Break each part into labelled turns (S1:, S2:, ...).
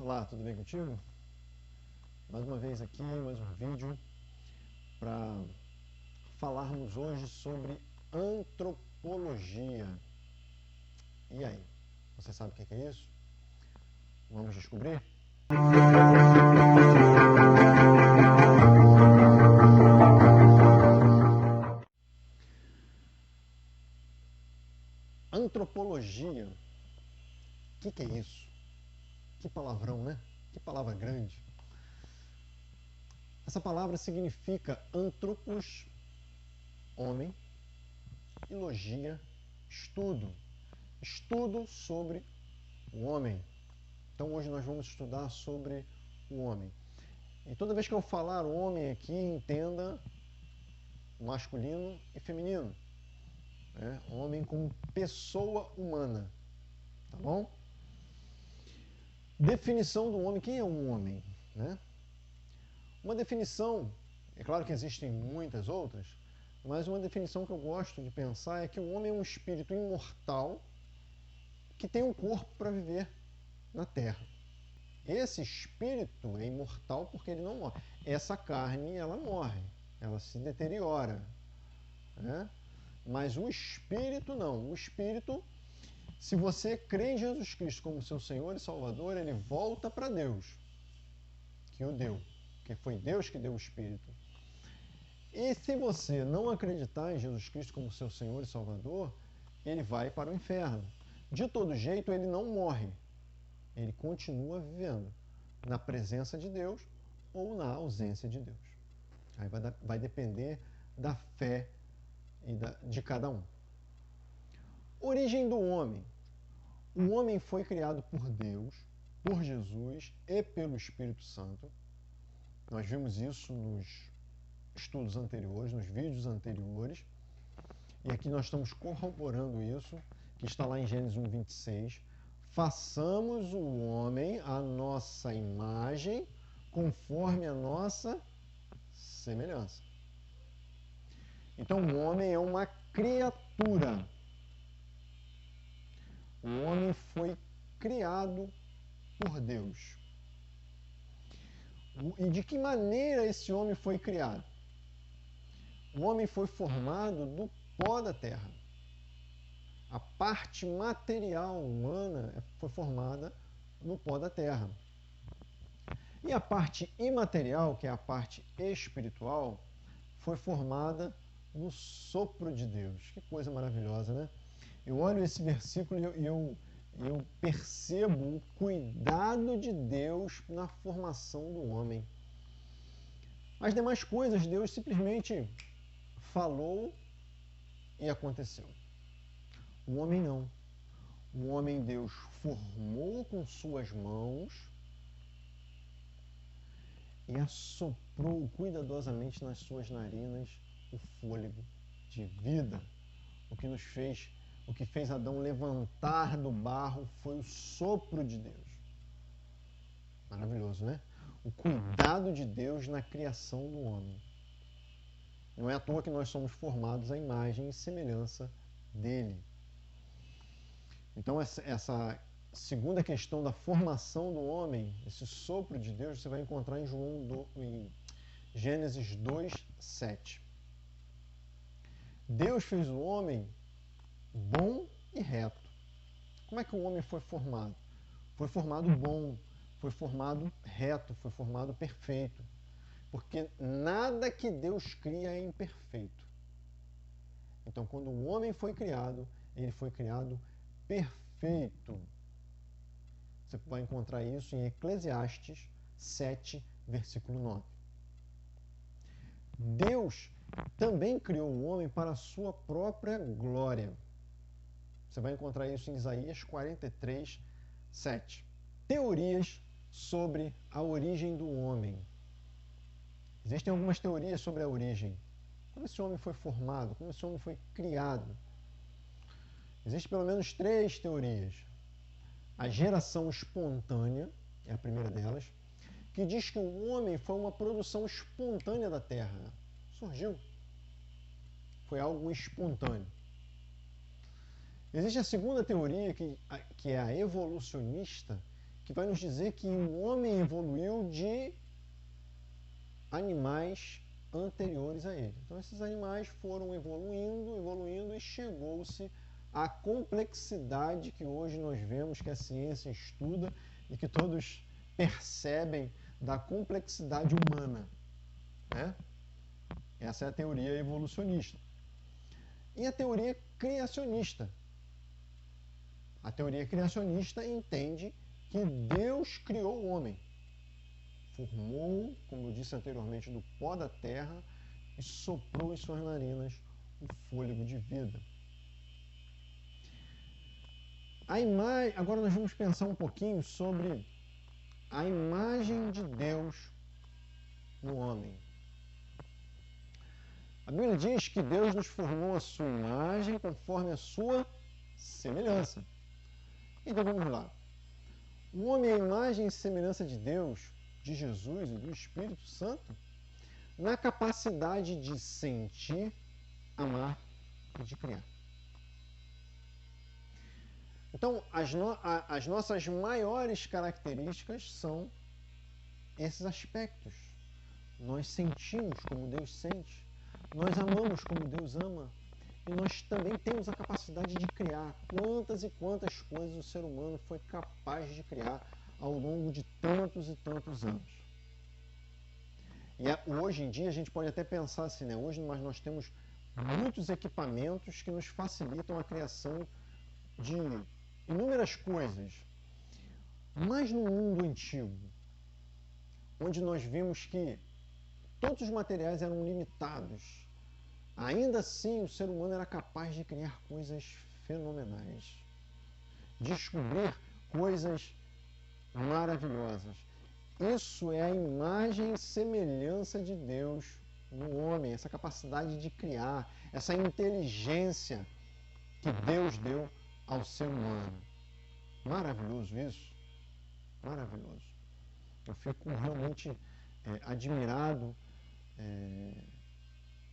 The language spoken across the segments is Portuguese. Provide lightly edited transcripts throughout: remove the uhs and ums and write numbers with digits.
S1: Olá, tudo bem contigo? Mais uma vez aqui, mais um vídeo para falarmos hoje sobre antropologia. E aí, você sabe o que é isso? Vamos descobrir? Antropologia, o que é isso? Que palavrão, né? Que palavra grande. Essa palavra significa antropos, homem, e logia, estudo. Estudo sobre o homem. Então hoje nós vamos estudar sobre o homem. E toda vez que eu falar homem aqui, entenda masculino e feminino. Né? Homem como pessoa humana. Tá bom? Definição do homem. Quem é um homem? Né? Uma definição, é claro que existem muitas outras, mas uma definição que eu gosto de pensar é que o homem é um espírito imortal que tem um corpo para viver na Terra. Esse espírito é imortal porque ele não morre. Essa carne, ela morre, ela se deteriora. Né? Mas o espírito não. O espírito, se você crê em Jesus Cristo como seu Senhor e Salvador, ele volta para Deus, que o deu. Porque foi Deus que deu o espírito. E se você não acreditar em Jesus Cristo como seu Senhor e Salvador, ele vai para o inferno. De todo jeito, ele não morre. Ele continua vivendo na presença de Deus ou na ausência de Deus. Aí vai depender da fé de cada um. Origem do homem. O homem foi criado por Deus, por Jesus e pelo Espírito Santo. Nós vimos isso nos estudos anteriores, nos vídeos anteriores. E aqui nós estamos corroborando isso, que está lá em Gênesis 1:26. Façamos o homem à nossa imagem, conforme a nossa semelhança. Então, o homem é uma criatura. O homem foi criado por Deus. E de que maneira esse homem foi criado? O homem foi formado do pó da terra. A parte material humana foi formada no pó da terra. E a parte imaterial, que é a parte espiritual, foi formada no sopro de Deus. Que coisa maravilhosa, né? Eu olho esse versículo e eu percebo o cuidado de Deus na formação do homem. As demais coisas, Deus simplesmente falou e aconteceu. O homem não. O homem Deus formou com suas mãos e assoprou cuidadosamente nas suas narinas o fôlego de vida. O que fez Adão levantar do barro foi o sopro de Deus. Maravilhoso, né? O cuidado de Deus na criação do homem. Não é à toa que nós somos formados à imagem e semelhança dele. Então, essa segunda questão da formação do homem, esse sopro de Deus, você vai encontrar em Gênesis 2:7. Deus fez o homem bom e reto. Como é que o homem foi formado? Foi formado bom, foi formado reto, foi formado perfeito. Porque nada que Deus cria é imperfeito. Então, quando o homem foi criado, ele foi criado perfeito. Você vai encontrar isso em Eclesiastes 7, versículo 9. Deus também criou o homem para a sua própria glória. Você vai encontrar isso em Isaías 43, 7. Teorias sobre a origem do homem. Existem algumas teorias sobre a origem. Como esse homem foi formado, como esse homem foi criado. Existem pelo menos 3 teorias. A geração espontânea é a primeira delas, que diz que o homem foi uma produção espontânea da Terra. Surgiu. Foi algo espontâneo. Existe a segunda teoria, que é a evolucionista, que vai nos dizer que o homem evoluiu de animais anteriores a ele. Então esses animais foram evoluindo e chegou-se à complexidade que hoje nós vemos, que a ciência estuda e que todos percebem da complexidade humana, né? Essa é a teoria evolucionista. E a teoria criacionista? A teoria criacionista entende que Deus criou o homem. Formou, como eu disse anteriormente, do pó da terra e soprou em suas narinas o fôlego de vida. Agora nós vamos pensar um pouquinho sobre a imagem de Deus no homem. A Bíblia diz que Deus nos formou a sua imagem conforme a sua semelhança. Então vamos lá. O homem é a imagem e semelhança de Deus, de Jesus e do Espírito Santo, na capacidade de sentir, amar e de criar. Então, as nossas maiores características são esses aspectos. Nós sentimos como Deus sente, nós amamos como Deus ama, e nós também temos a capacidade de criar. Quantas e quantas coisas o ser humano foi capaz de criar ao longo de tantos e tantos anos. E hoje em dia a gente pode até pensar assim, né? Hoje nós temos muitos equipamentos que nos facilitam a criação de inúmeras coisas. Mas no mundo antigo, onde nós vimos que todos os materiais eram limitados, ainda assim o ser humano era capaz de criar coisas fenomenais, descobrir coisas maravilhosas. Isso é a imagem e semelhança de Deus no homem, essa capacidade de criar, essa inteligência que Deus deu ao ser humano. Maravilhoso isso, maravilhoso. Eu fico realmente admirado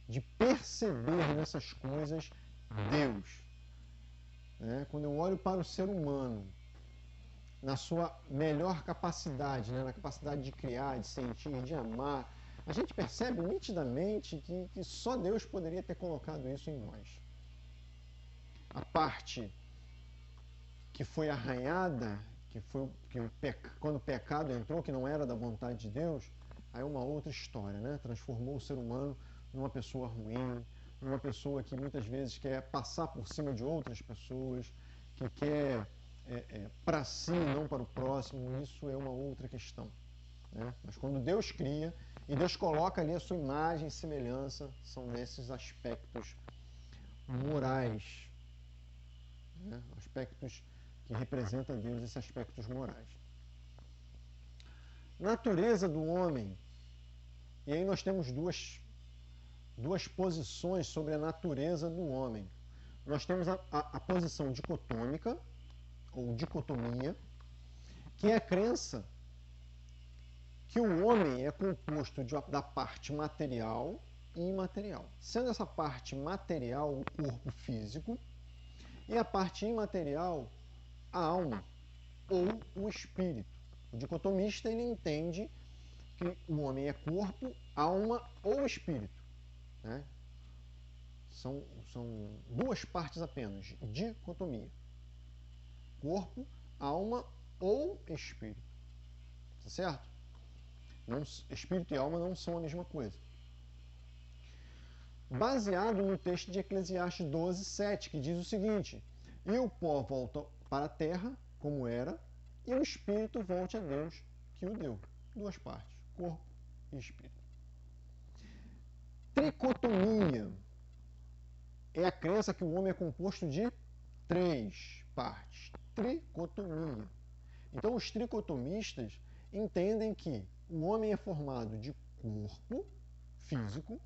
S1: de perceber nessas coisas Deus. Quando eu olho para o ser humano, na sua melhor capacidade, na capacidade de criar, de sentir, de amar, a gente percebe nitidamente que só Deus poderia ter colocado isso em nós. A parte que foi arranhada, quando o pecado entrou, que não era da vontade de Deus, aí é uma outra história, né? Transformou o ser humano numa pessoa ruim, numa pessoa que muitas vezes quer passar por cima de outras pessoas, que quer para si e não para o próximo. Isso é uma outra questão, né? Mas quando Deus cria e Deus coloca ali a sua imagem e semelhança, são nesses aspectos morais, né? Aspectos que representam Deus, esses aspectos morais. Natureza do homem. E aí nós temos duas posições sobre a natureza do homem. Nós temos a posição dicotômica, ou dicotomia, que é a crença que o homem é composto da parte material e imaterial. Sendo essa parte material o corpo físico e a parte imaterial a alma ou o espírito. O dicotomista ele entende que o homem é corpo, alma ou espírito, né? São duas partes apenas, dicotomia. Corpo, alma ou espírito. Tá certo? Não, espírito e alma não são a mesma coisa. Baseado no texto de Eclesiastes 12:7, que diz o seguinte: e o pó volta para a terra, como era, e o espírito volte a Deus, que o deu. Duas partes, corpo e espírito. Tricotomia é a crença que o homem é composto de três partes. Tricotomia. Então, os tricotomistas entendem que o homem é formado de corpo físico,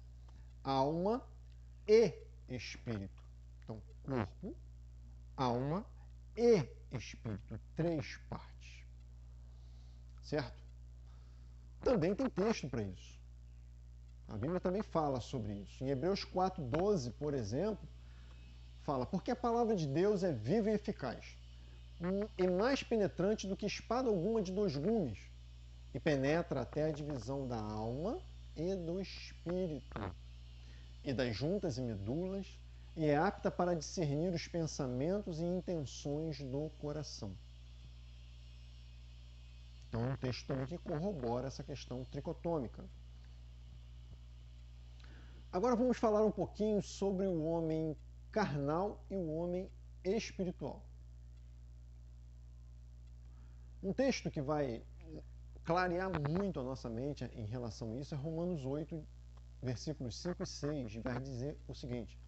S1: alma e espírito. Então, corpo, alma e espírito. Três partes. Certo? Também tem texto para isso. A Bíblia também fala sobre isso. Em Hebreus 4:12, por exemplo, fala: porque a palavra de Deus é viva e eficaz, e mais penetrante do que espada alguma de 2 gumes, e penetra até a divisão da alma e do espírito, e das juntas e medulas, e é apta para discernir os pensamentos e intenções do coração. Então, é um texto também que corrobora essa questão tricotômica. Agora vamos falar um pouquinho sobre o homem carnal e o homem espiritual. Um texto que vai clarear muito a nossa mente em relação a isso é Romanos 8, versículos 5 e 6, vai dizer o seguinte: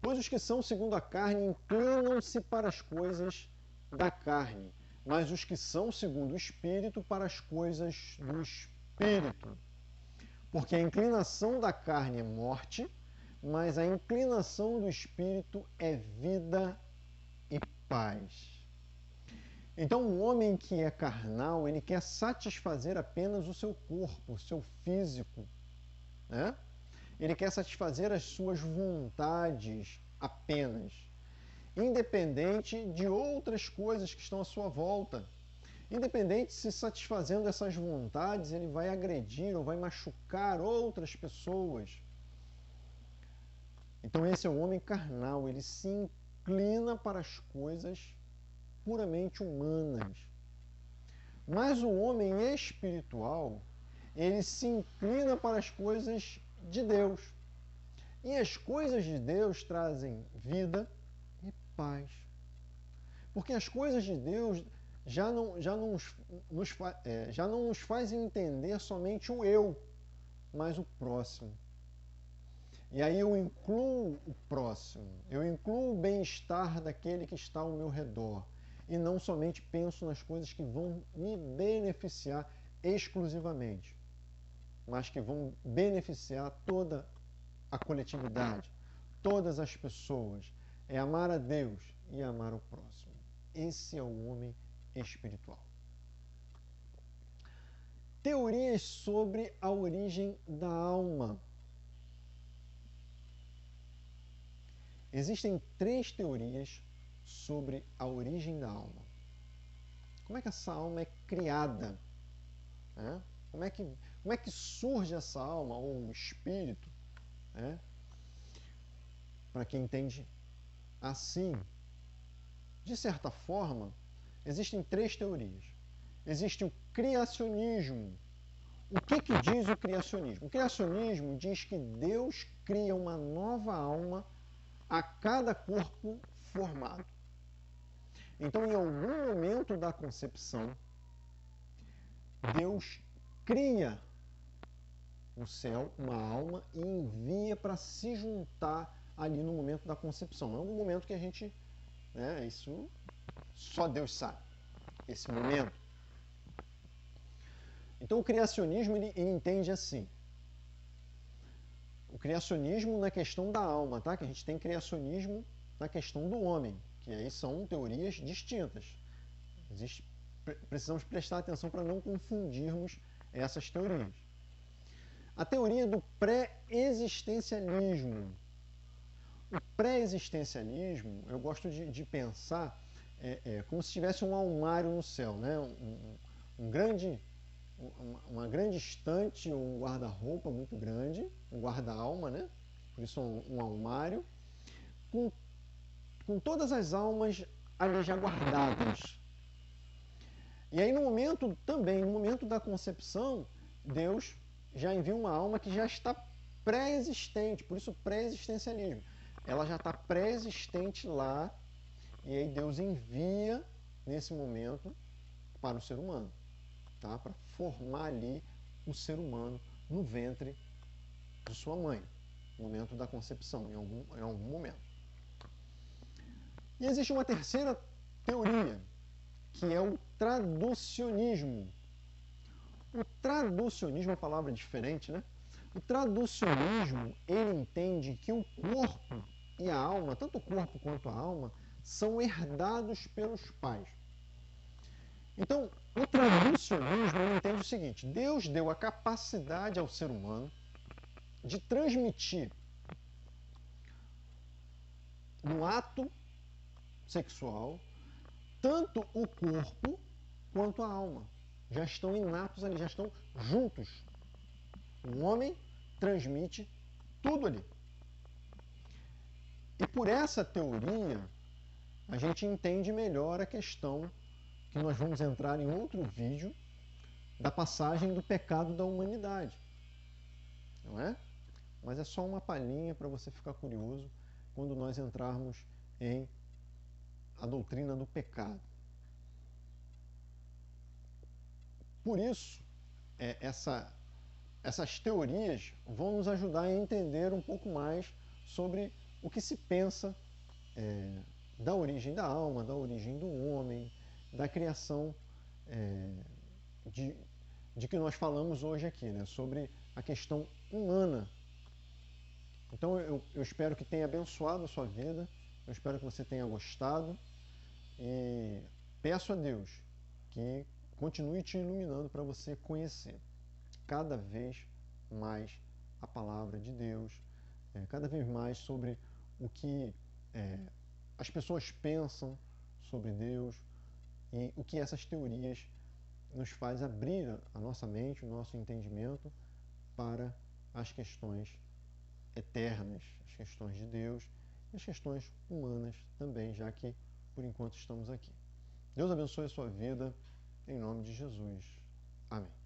S1: pois os que são segundo a carne inclinam-se para as coisas da carne, mas os que são segundo o Espírito para as coisas do Espírito. Porque a inclinação da carne é morte, mas a inclinação do Espírito é vida e paz. Então, o homem que é carnal, ele quer satisfazer apenas o seu corpo, o seu físico, né? Ele quer satisfazer as suas vontades apenas, independente de outras coisas que estão à sua volta. Independente se satisfazendo essas vontades, ele vai agredir ou vai machucar outras pessoas. Então esse é o homem carnal, ele se inclina para as coisas puramente humanas. Mas o homem espiritual, ele se inclina para as coisas de Deus. E as coisas de Deus trazem vida e paz. Porque as coisas de Deus já não nos faz entender somente o eu, mas o próximo. E aí eu incluo o próximo, eu incluo o bem-estar daquele que está ao meu redor. E não somente penso nas coisas que vão me beneficiar exclusivamente, mas que vão beneficiar toda a coletividade, todas as pessoas. É amar a Deus e amar o próximo. Esse é o homem espiritual. Teorias sobre a origem da alma. Existem 3 teorias sobre a origem da alma. Como é que essa alma é criada? Né? Como é que surge essa alma, ou um espírito? Né? Para quem entende assim, de certa forma, existem 3 teorias. Existe o criacionismo. O que diz o criacionismo? O criacionismo diz que Deus cria uma nova alma a cada corpo formado. Então, em algum momento da concepção, Deus cria o céu, uma alma, e envia para se juntar ali no momento da concepção. Não é um momento que a gente... isso só Deus sabe, esse momento. Então o criacionismo ele entende assim. O criacionismo na questão da alma, tá? Que a gente tem criacionismo na questão do homem, que aí são teorias distintas. Precisamos prestar atenção para não confundirmos essas teorias. A teoria do pré-existencialismo. O pré-existencialismo, eu gosto de pensar como se tivesse um almário no céu, né? Uma grande estante, um guarda-roupa muito grande, um guarda-alma, né? Por isso um almário, com todas as almas ali já guardadas. E aí no momento da concepção, Deus já envia uma alma que já está pré-existente, por isso pré-existencialismo. Ela já está pré-existente lá, e aí Deus envia nesse momento para o ser humano, tá? Para formar ali o ser humano no ventre de sua mãe, no momento da concepção, em algum momento. E existe uma terceira teoria, que é o traducionismo. O traducionismo é uma palavra diferente, né? O traducionismo, ele entende que o corpo e a alma, tanto o corpo quanto a alma, são herdados pelos pais. Então, o traducionismo ele entende o seguinte: Deus deu a capacidade ao ser humano de transmitir no ato sexual tanto o corpo quanto a alma. Já estão inatos ali, já estão juntos. O homem transmite tudo ali. E por essa teoria, a gente entende melhor a questão que nós vamos entrar em outro vídeo da passagem do pecado da humanidade. Não é? Mas é só uma palhinha para você ficar curioso quando nós entrarmos em a doutrina do pecado. Por isso, essas teorias vão nos ajudar a entender um pouco mais sobre o que se pensa da origem da alma, da origem do homem, da criação de que nós falamos hoje aqui, né? Sobre a questão humana. Então eu espero que tenha abençoado a sua vida, eu espero que você tenha gostado e peço a Deus que continue te iluminando para você conhecer cada vez mais a palavra de Deus, cada vez mais sobre o que as pessoas pensam sobre Deus e o que essas teorias nos faz abrir a nossa mente, o nosso entendimento para as questões eternas, as questões de Deus e as questões humanas também, já que por enquanto estamos aqui. Deus abençoe a sua vida, em nome de Jesus. Amém.